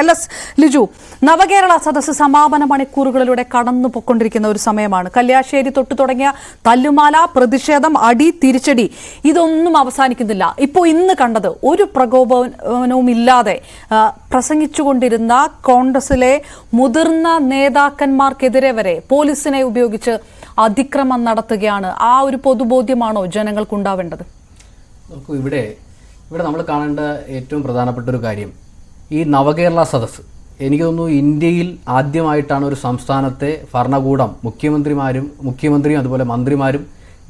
എൽ.എസ്. ലിജു, നവകേരള സദസ്സ് സമാപന മണിക്കൂറുകളിലൂടെ കടന്നു പൊക്കൊണ്ടിരിക്കുന്ന ഒരു സമയമാണ്. കല്യാശ്ശേരി തൊട്ടു തുടങ്ങിയ തല്ലുമാല, പ്രതിഷേധം, അടി, തിരിച്ചടി ഇതൊന്നും അവസാനിക്കുന്നില്ല. ഇപ്പോൾ ഇന്ന് കണ്ടത് ഒരു പ്രകോപനവും ഇല്ലാതെ പ്രസംഗിച്ചുകൊണ്ടിരുന്ന കോൺഗ്രസിലെ മുതിർന്ന നേതാക്കന്മാർക്കെതിരെ വരെ പോലീസിനെ ഉപയോഗിച്ച് അതിക്രമം നടത്തുകയാണ്. ആ ഒരു പൊതുബോധ്യമാണോ ജനങ്ങൾക്കുണ്ടാവേണ്ടത്? ഇവിടെ നമ്മൾ കാണേണ്ട ഏറ്റവും പ്രധാനപ്പെട്ട ഒരു കാര്യം, ഈ നവകേരള സദസ്സ് എനിക്ക് തോന്നുന്നു ഇന്ത്യയിൽ ആദ്യമായിട്ടാണ് ഒരു സംസ്ഥാനത്തെ ഭരണകൂടം മുഖ്യമന്ത്രിയും അതുപോലെ മന്ത്രിമാരും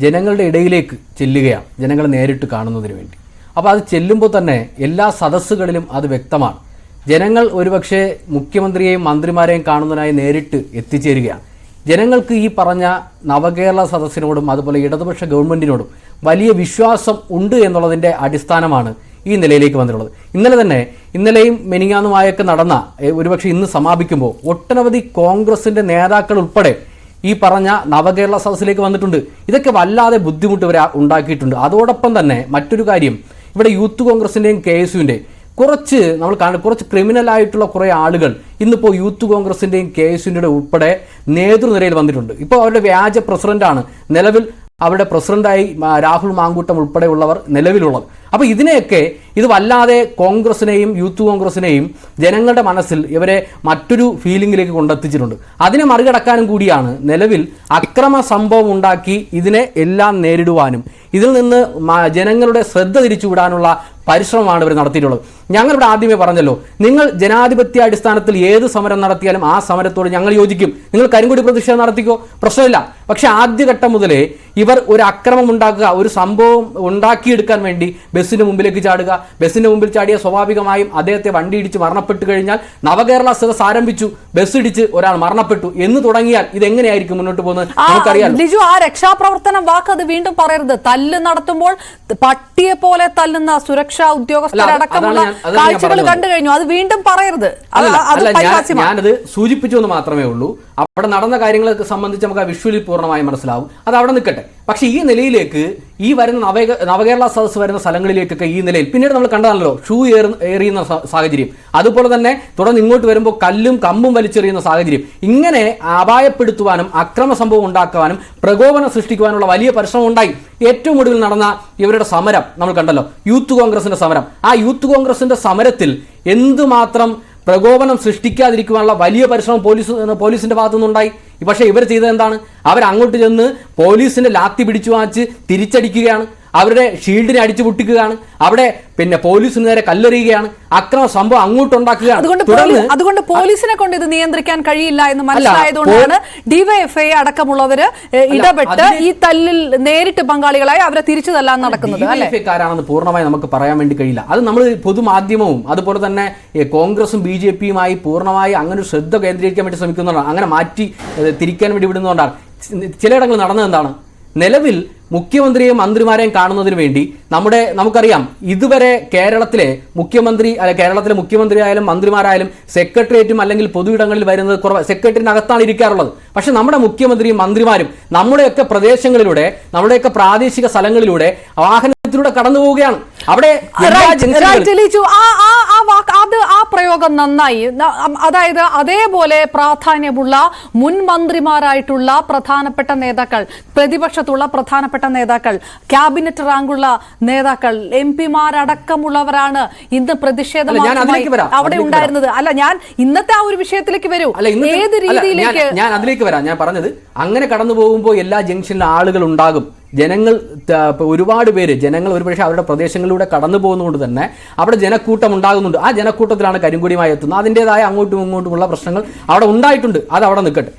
ജനങ്ങളുടെ ഇടയിലേക്ക് ചെല്ലുകയാണ്, ജനങ്ങളെ നേരിട്ട് കാണുന്നതിന് വേണ്ടി. അപ്പോൾ അത് ചെല്ലുമ്പോൾ തന്നെ എല്ലാ സദസ്സുകളിലും അത് വ്യക്തമാണ്. ജനങ്ങൾ ഒരുപക്ഷെ മുഖ്യമന്ത്രിയെയും മന്ത്രിമാരെയും കാണുന്നതിനായി നേരിട്ട് എത്തിച്ചേരുകയാണ്. ജനങ്ങൾക്ക് ഈ പറഞ്ഞ നവകേരള സദസ്സിനോടും അതുപോലെ ഇടതുപക്ഷ ഗവൺമെൻറ്റിനോടും വലിയ വിശ്വാസം ഉണ്ട് എന്നുള്ളതിൻ്റെ അടിസ്ഥാനമാണ് ഈ നിലയിലേക്ക് വന്നിട്ടുള്ളത്. ഇന്നലെയും മെനിങ്ങാന്നുമായൊക്കെ നടന്ന ഒരുപക്ഷെ ഇന്ന് സമാപിക്കുമ്പോൾ ഒട്ടനവധി കോൺഗ്രസിൻ്റെ നേതാക്കൾ ഉൾപ്പെടെ ഈ പറഞ്ഞ നവകേരള സദസ്സിലേക്ക് വന്നിട്ടുണ്ട്. ഇതൊക്കെ വല്ലാതെ ബുദ്ധിമുട്ട് ഇവരെ ഉണ്ടാക്കിയിട്ടുണ്ട്. അതോടൊപ്പം തന്നെ മറ്റൊരു കാര്യം, ഇവിടെ യൂത്ത് കോൺഗ്രസിൻ്റെയും KSUവിൻ്റെയും കുറച്ച് ക്രിമിനലായിട്ടുള്ള കുറേ ആളുകൾ ഇന്നിപ്പോൾ യൂത്ത് കോൺഗ്രസിൻ്റെയും KSUവിൻ്റെ ഉൾപ്പെടെ നേതൃനിരയിൽ വന്നിട്ടുണ്ട്. ഇപ്പോൾ അവരുടെ വ്യാജ പ്രസിഡന്റാണ് നിലവിൽ അവരുടെ പ്രസിഡന്റായി രാഹുൽ മാങ്കൂട്ടം ഉൾപ്പെടെയുള്ളവർ നിലവിലുള്ളത്. അപ്പോൾ ഇത് വല്ലാതെ കോൺഗ്രസിനെയും യൂത്ത് കോൺഗ്രസിനെയും ജനങ്ങളുടെ മനസ്സിൽ ഇവരെ മറ്റൊരു ഫീലിംഗിലേക്ക് കൊണ്ടെത്തിച്ചിട്ടുണ്ട്. അതിനെ മറികടക്കാനും കൂടിയാണ് നിലവിൽ അക്രമ സംഭവം ഉണ്ടാക്കി ഇതിനെ എല്ലാം നേരിടുവാനും ഇതിൽ നിന്ന് ജനങ്ങളുടെ ശ്രദ്ധ തിരിച്ചുവിടാനുള്ള പരിശ്രമമാണ് ഇവർ നടത്തിയിട്ടുള്ളത്. ഞങ്ങളിവിടെ ആദ്യമേ പറഞ്ഞല്ലോ, നിങ്ങൾ ജനാധിപത്യ അടിസ്ഥാനത്തിൽ ഏത് സമരം നടത്തിയാലും ആ സമരത്തോട് ഞങ്ങൾ യോജിക്കും. നിങ്ങൾ കരിങ്കൊടി പ്രതിഷേധം നടത്തിക്കോ, പ്രശ്നമില്ല. പക്ഷെ ആദ്യഘട്ടം മുതലേ ഇവർ ഒരു അക്രമം ഉണ്ടാക്കുക, ഒരു സംഭവം ഉണ്ടാക്കിയെടുക്കാൻ വേണ്ടി ബസ്സിന് മുമ്പിലേക്ക് ചാടുക, ബസ്സിന് മുമ്പിൽ ചാടിയ സ്വാഭാവികമായും അദ്ദേഹത്തെ വണ്ടി ഇടിച്ച് മരണപ്പെട്ടു കഴിഞ്ഞാൽ നവകേരള സദസ്സ് ആരംഭിച്ചു, ബസ് ഇടിച്ച് ഒരാൾ മരണപ്പെട്ടു എന്ന് തുടങ്ങിയാൽ ഇതെങ്ങനെയായിരിക്കും മുന്നോട്ട് പോകുന്നത് നമുക്കറിയാം. ലിജു, ആ രക്ഷാപ്രവർത്തനം വാക്ക് അത് വീണ്ടും പറയരുത്. തല്ല് നടത്തുമ്പോൾ പട്ടിയെ പോലെ തല്ലുന്ന സുരക്ഷാ ഉദ്യോഗസ്ഥരടക്കമുള്ള കാഴ്ചകൾ കണ്ടു കഴിഞ്ഞു. അത് വീണ്ടും പറയരുത്. ഞാനത് സൂചിപ്പിച്ചു എന്ന് മാത്രമേ ഉള്ളൂ. അവിടെ നടന്ന കാര്യങ്ങളെ സംബന്ധിച്ച് നമുക്ക് ആ വിഷ്വലിൽ പൂർണ്ണമായി മനസ്സിലാവും. അത് അവിടെ നിൽക്കട്ടെ. പക്ഷേ ഈ നിലയിലേക്ക് ഈ വരുന്ന നവകേരള സദസ്സ് വരുന്ന സ്ഥലങ്ങളിലേക്കൊക്കെ ഈ നിലയിൽ പിന്നീട് നമ്മൾ കണ്ടതാണല്ലോ ഷൂ എറിയുന്ന സാഹചര്യം, അതുപോലെ തന്നെ തുടർന്ന് ഇങ്ങോട്ട് വരുമ്പോൾ കല്ലും കമ്പും വലിച്ചെറിയുന്ന സാഹചര്യം. ഇങ്ങനെ അപായപ്പെടുത്തുവാനും അക്രമ സംഭവം ഉണ്ടാക്കുവാനും പ്രകോപനം സൃഷ്ടിക്കുവാനുള്ള വലിയ പരിശ്രമം ഉണ്ടായി. ഏറ്റവും ഒടുവിൽ നടന്ന ഇവരുടെ സമരം നമ്മൾ കണ്ടല്ലോ, യൂത്ത് കോൺഗ്രസിന്റെ സമരം. ആ യൂത്ത് കോൺഗ്രസിന്റെ സമരത്തിൽ എന്തുമാത്രം പ്രകോപനം സൃഷ്ടിക്കാതിരിക്കുവാനുള്ള വലിയ പരിശ്രമം പോലീസിന്റെ ഭാഗത്തുനിന്നുണ്ടായി. പക്ഷേ ഇവർ ചെയ്തത് എന്താണ്? അവരങ്ങോട്ട് ചെന്ന് പോലീസിന്റെ ലാത്തി പിടിച്ചു വാങ്ങിച്ച് തിരിച്ചടിക്കുകയാണ്, അവരുടെ ഷീൽഡിനെ അടിച്ചു പൊട്ടിക്കുകയാണ്, അവിടെ പിന്നെ പോലീസിന് നേരെ കല്ലെറിയുകയാണ്, അക്രമ സംഭവം അങ്ങോട്ടുണ്ടാക്കുകയാണ്. അതുകൊണ്ട് പോലീസിനെ കൊണ്ട് ഇത് നിയന്ത്രിക്കാൻ കഴിയില്ല എന്ന് മനസ്സിലായതുകൊണ്ടാണ് DYFI അടക്കമുള്ളവര് ഇടപെട്ട് ഈ തല്ലിൽ നേരിട്ട് പങ്കാളികളായി അവരെ തിരിച്ചു തല്ലാൻ നടക്കുന്നത്. DYFIക്കാരാണെന്ന് പൂർണ്ണമായി നമുക്ക് പറയാൻ വേണ്ടി കഴിയില്ല. അത് നമ്മൾ പൊതുമാധ്യമവും അതുപോലെ തന്നെ കോൺഗ്രസും BJPയുമായി പൂർണ്ണമായി അങ്ങനെ ഒരു ശ്രദ്ധ കേന്ദ്രീകരിക്കാൻ വേണ്ടി ശ്രമിക്കുന്നതാണ്, അങ്ങനെ മാറ്റി തിരിക്കാൻ വേണ്ടി വിടുന്നതുകൊണ്ടാണ്. ചിലയിടങ്ങളിൽ നടന്നത് എന്താണ്? നിലവിൽ മുഖ്യമന്ത്രിയെയും മന്ത്രിമാരെയും കാണുന്നതിന് വേണ്ടി നമുക്കറിയാം, ഇതുവരെ കേരളത്തിലെ മുഖ്യമന്ത്രി ആയാലും മന്ത്രിമാരായാലും സെക്രട്ടേറിയറ്റും അല്ലെങ്കിൽ പൊതുയിടങ്ങളിൽ വരുന്നത് കുറവ്, സെക്രട്ടേറിയറ്റിനകത്താണ് ഇരിക്കാറുള്ളത്. പക്ഷെ നമ്മുടെ മുഖ്യമന്ത്രിയും മന്ത്രിമാരും നമ്മുടെയൊക്കെ പ്രദേശങ്ങളിലൂടെ, നമ്മുടെയൊക്കെ പ്രാദേശിക സ്ഥലങ്ങളിലൂടെ വാഹനത്തിലൂടെ കടന്നു പോവുകയാണ്. അവിടെ ആ പ്രയോഗം നന്നായി. അതായത് അതേപോലെ പ്രാധാന്യമുള്ള മുൻ മന്ത്രിമാരായിട്ടുള്ള പ്രധാനപ്പെട്ട നേതാക്കൾ, പ്രതിപക്ഷത്തുള്ള പ്രധാനപ്പെട്ട നേതാക്കൾ, ക്യാബിനറ്റ് റാങ്കുള്ള നേതാക്കൾ, MP-മാരടക്കമുള്ളവരാണ് ഇന്ന് പ്രതിഷേധമായി അവിടെ ഉണ്ടായിരുന്നത്. അല്ല, ഞാൻ ഇന്നത്തെ ആ ഒരു വിഷയത്തിലേക്ക് വരൂ. ഏത് രീതിയിലേക്ക് ഞാൻ അതിലേക്ക് വരാം. ഞാൻ പറഞ്ഞത്, അങ്ങനെ കടന്നു പോകുമ്പോൾ എല്ലാ ജംഗ്ഷനിലും ആളുകൾ ഉണ്ടാകും. ഒരുപാട് പേര് ഒരുപക്ഷെ അവരുടെ പ്രദേശങ്ങളിലൂടെ കടന്നു പോകുന്നതുകൊണ്ട് തന്നെ അവിടെ ജനക്കൂട്ടം ഉണ്ടാകുന്നുണ്ട്. ആ ജനക്കൂട്ടത്തിലാണ് കരിങ്കൊടിയുമായി എത്തുന്നത്. അതിൻ്റെതായ അങ്ങോട്ടും ഇങ്ങോട്ടുമുള്ള പ്രശ്നങ്ങൾ അവിടെ ഉണ്ടായിട്ടുണ്ട്. അത് അവിടെ നിൽക്കട്ടെ.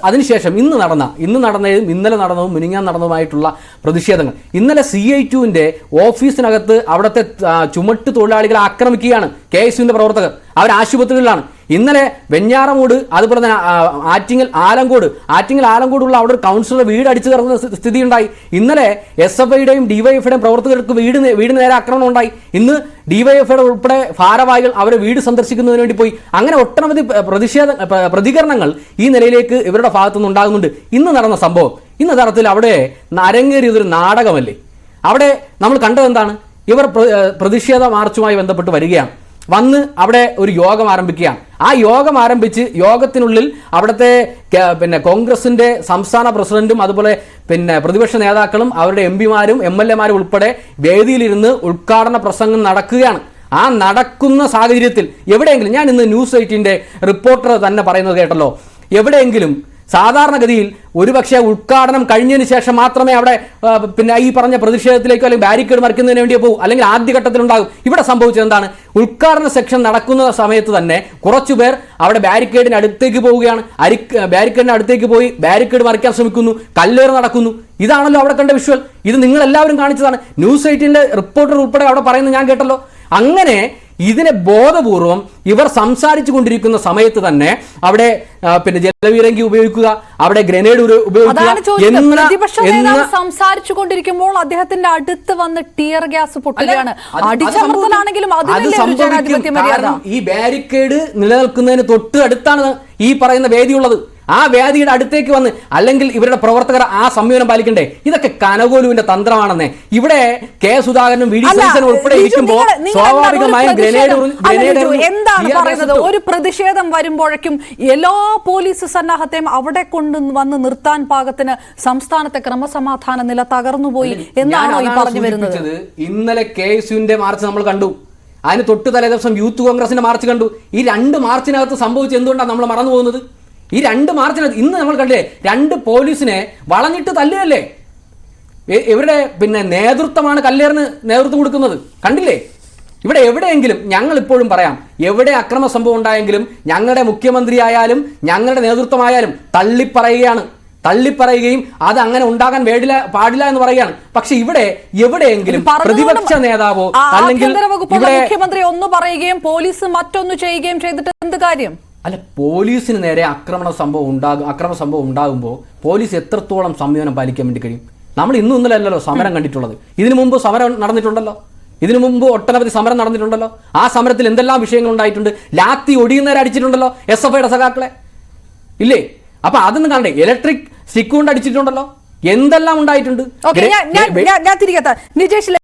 അതിനുശേഷം ഇന്ന് നടന്നതും ഇന്നലെ നടന്നതും മിനിങ്ങാൻ നടന്നതുമായിട്ടുള്ള പ്രതിഷേധങ്ങൾ. ഇന്നലെ CI2വിൻ്റെ ഓഫീസിനകത്ത് അവിടുത്തെ ചുമട്ട് തൊഴിലാളികളെ ആക്രമിക്കുകയാണ് KSUവിൻ്റെ പ്രവർത്തകർ. അവർ ആശുപത്രികളിലാണ്. ഇന്നലെ വെഞ്ഞാറമൂട്, അതുപോലെ തന്നെ ആറ്റിങ്ങൽ ആലങ്കോടുള്ള അവിടെ ഒരു കൗൺസിലർ വീട് അടിച്ചു കയറുന്ന സ്ഥിതി ഉണ്ടായി. ഇന്നലെ SFIയുടെയും DYFIയുടെയും പ്രവർത്തകർക്ക് വീട് നേരെ ആക്രമണം ഉണ്ടായി. ഇന്ന് DYFIയുടെ ഉൾപ്പെടെ ഭാരവാഹികൾ അവരെ വീട് സന്ദർശിക്കുന്നതിന് വേണ്ടി പോയി. അങ്ങനെ ഒട്ടനവധി പ്രതികരണങ്ങൾ ഈ നിലയിലേക്ക് ഇവരുടെ ഭാഗത്തുനിന്ന് ഉണ്ടാകുന്നുണ്ട്. ഇന്ന് നടന്ന സംഭവം, ഇന്ന് തരത്തിൽ അവിടെ അരങ്ങേറിയതൊരു നാടകമല്ലേ? അവിടെ നമ്മൾ കണ്ടത് എന്താണ്? ഇവർ പ്രതിഷേധ മാർച്ചുമായി ബന്ധപ്പെട്ട് വരികയാണ്. വന്ന് അവിടെ ഒരു യോഗം ആരംഭിക്കുകയാണ്. ആ യോഗം ആരംഭിച്ച് യോഗത്തിനുള്ളിൽ അവിടുത്തെ കോൺഗ്രസിന്റെ സംസ്ഥാന പ്രസിഡന്റും അതുപോലെ പ്രതിപക്ഷ നേതാക്കളും അവരുടെ എംപിമാരും MLA-മാരും ഉൾപ്പെടെ വേദിയിലിരുന്ന് ഉദ്ഘാടന പ്രസംഗം നടക്കുകയാണ്. ആ നടക്കുന്ന സാഹചര്യത്തിൽ എവിടെയെങ്കിലും, ഞാൻ ഇന്ന് ന്യൂസ് 8-ന്റെ റിപ്പോർട്ടർ തന്നെ പറയുന്നത് കേട്ടല്ലോ, എവിടെയെങ്കിലും സാധാരണഗതിയിൽ ഒരുപക്ഷെ ഉദ്ഘാടനം കഴിഞ്ഞതിന് ശേഷം മാത്രമേ അവിടെ ഈ പറഞ്ഞ പ്രതിഷേധത്തിലേക്കോ അല്ലെങ്കിൽ ബാരിക്കേഡ് മറിക്കുന്നതിന് വേണ്ടിയോ പോകും, അല്ലെങ്കിൽ ആദ്യഘട്ടത്തിലുണ്ടാകും. ഇവിടെ സംഭവിച്ചത് എന്താണ്? ഉദ്ഘാടന സെക്ഷൻ നടക്കുന്ന സമയത്ത് തന്നെ കുറച്ചുപേർ അവിടെ ബാരിക്കേഡിന് അടുത്തേക്ക് പോവുകയാണ്. ബാരിക്കേഡിന് അടുത്തേക്ക് പോയി ബാരിക്കേഡ് മറിക്കാൻ ശ്രമിക്കുന്നു, കല്ലേറ് നടക്കുന്നു. ഇതാണല്ലോ അവിടെ കണ്ട വിഷ്വൽ. ഇത് നിങ്ങൾ എല്ലാവരും കാണിച്ചതാണ്. ന്യൂസ് 8-ന്റെ റിപ്പോർട്ടർ ഉൾപ്പെടെ അവിടെ പറയുന്നത് ഞാൻ കേട്ടല്ലോ. അങ്ങനെ ഇതിനെ ബോധപൂർവം ഇവർ സംസാരിച്ചു കൊണ്ടിരിക്കുന്ന സമയത്ത് തന്നെ അവിടെ ജലവീരങ്കി ഉപയോഗിക്കുക, അവിടെ ഗ്രനേഡ് ഉപയോഗിക്കുക. സംസാരിച്ചു കൊണ്ടിരിക്കുമ്പോൾ അദ്ദേഹത്തിന്റെ അടുത്ത് വന്ന് ടിയർ ഗ്യാസ് പൊട്ടുകയാണ്. അടിച്ചമർത്തലാണെങ്കിലും ഈ ബാരിക്കേഡ് നിലനിൽക്കുന്നതിന് തൊട്ട് അടുത്താണ് ഈ പറയുന്ന വേദിയുള്ളത്. ആ വേദിയുടെ അടുത്തേക്ക് വന്ന്, അല്ലെങ്കിൽ ഇവരുടെ പ്രവർത്തകർ ആ സംയമനം പാലിക്കണ്ടേ? ഇതൊക്കെ കനകോലുവിന്റെ തന്ത്രമാണെന്നേ. ഇവിടെ കെ സുധാകരനും വി ഡി സതീശനും ഉൾപ്പെടെ ഇരിക്കുമ്പോൾ സ്വാഭാവികമായും എന്താണ് പറയുന്നത്? ഒരു പ്രതിഷേധം വരുമ്പോഴേക്കും എല്ലാ പോലീസ് സന്നാഹത്തെയും അവിടെ കൊണ്ട് വന്ന് നിർത്താൻ പാകത്തിന് സംസ്ഥാനത്തെ ക്രമസമാധാന നില തകർന്നുപോയി എന്നാണോ ഈ പറഞ്ഞു വരുന്നത്? ഇന്നലെ KSUവിന്റെ മാർച്ച് നമ്മൾ കണ്ടു. അതിന് തൊട്ട് തലേ ദിവസം യൂത്ത് കോൺഗ്രസിന്റെ മാർച്ച് കണ്ടു. ഈ 2 മാർച്ചിനകത്ത് സംഭവിച്ചത് എന്തുകൊണ്ടാണ് നമ്മൾ മറന്നു പോകുന്നത്? ഈ 2 മാർച്ചിനകത്ത് ഇന്ന് നമ്മൾ കണ്ടില്ലേ, 2 പോലീസിനെ വളഞ്ഞിട്ട് തല്ലുകയല്ലേ. ഇവരുടെ നേതൃത്വമാണ് കല്ലേറിന് നേതൃത്വം കൊടുക്കുന്നത്. കണ്ടില്ലേ? ഇവിടെ എവിടെയെങ്കിലും, ഞങ്ങൾ ഇപ്പോഴും പറയാം, എവിടെ അക്രമ സംഭവം ഉണ്ടായെങ്കിലും ഞങ്ങളുടെ മുഖ്യമന്ത്രിയായാലും ഞങ്ങളുടെ നേതൃത്വമായാലും തള്ളിപ്പറയുകയും അത് അങ്ങനെ ഉണ്ടാകാൻ പാടില്ല എന്ന് പറയുകയാണ്. പക്ഷെ ഇവിടെ എവിടെയെങ്കിലും പ്രതിപക്ഷ നേതാവോ അല്ലെങ്കിൽ മുഖ്യമന്ത്രി ഒന്ന് പറയുകയും പോലീസ് മറ്റൊന്ന് ചെയ്യുകയും ചെയ്തിട്ട് എന്ത് കാര്യം? അല്ല, പോലീസിന് നേരെ അക്രമ സംഭവം ഉണ്ടാകുമ്പോൾ പോലീസ് എത്രത്തോളം സംയമനം പാലിക്കാൻ വേണ്ടി കഴിയും? നമ്മൾ ഇന്നും ഇന്നലെ അല്ലല്ലോ സമരം കണ്ടിട്ടുള്ളത്. ഇതിനു മുമ്പ് സമരം നടന്നിട്ടുണ്ടല്ലോ. ഇതിനു മുമ്പ് ഒട്ടനവധി സമരം നടന്നിട്ടുണ്ടല്ലോ. ആ സമരത്തിൽ എന്തെല്ലാം വിഷയങ്ങൾ ഉണ്ടായിട്ടുണ്ട്. ലാത്തി ഒടിയുന്നവരെ അടിച്ചിട്ടുണ്ടല്ലോ SFIയുടെ സഖാക്കളെ, ഇല്ലേ? അപ്പൊ അതൊന്നും കാണണ്ടേ? ഇലക്ട്രിക് സ്റ്റിക്ക് കൊണ്ട് അടിച്ചിട്ടുണ്ടല്ലോ. എന്തെല്ലാം ഉണ്ടായിട്ടുണ്ട്. ഞാൻ തിരികെ നിജേഷ്